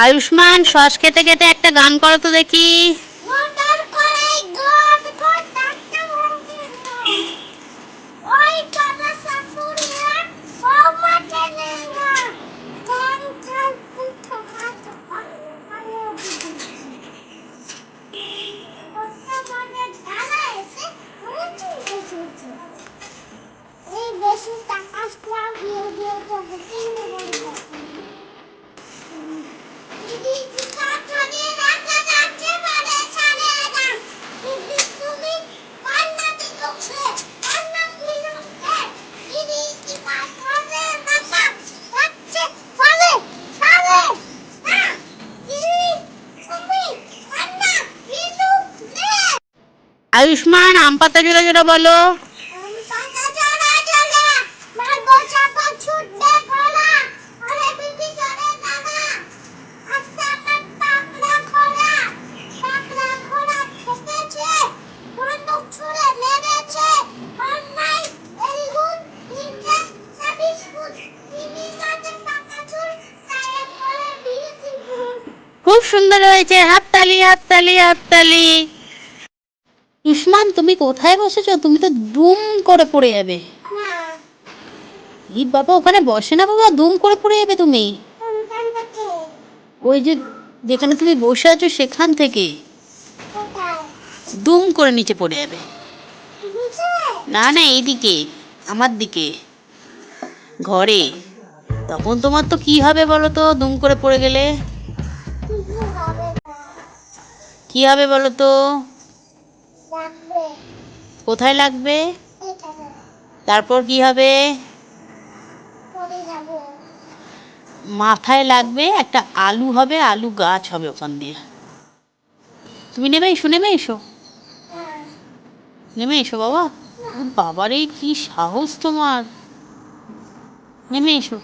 Ayushman sauce খেতে খেতে একটা গান করো তো দেখি। আয়ুষ্মান আম পাতা জোড়া জোড়া বলো। খুব সুন্দর হয়েছে, হাততালি হাততালি হাততালি। উসমান তুমি কোথায় বসেছো? তুমি তো দুম করে পড়ে যাবে। ই বাবা, ওখানে বসে না বাবা, দুম করে পড়ে যাবে তুমি। ওই যে যেখানে তুমি বসে আছো সেখান থেকে দুম করে নিচে পড়ে যাবে। না না, এইদিকে আমার দিকে ঘরে। তখন তোমার তো কি হবে বলো তো, দুম করে পড়ে গেলে কি হবে বলো তো? কোথায় লাগবে? তারপর কি হবে? মাথায় লাগবে, একটা আলু হবে, আলু গাছ হবে ওখান দিয়ে। তুমি নেমে এসো, নেমে এসো, নেমে এসো বাবা। বাবারে কি সাহস তোমার, নেমে এসো।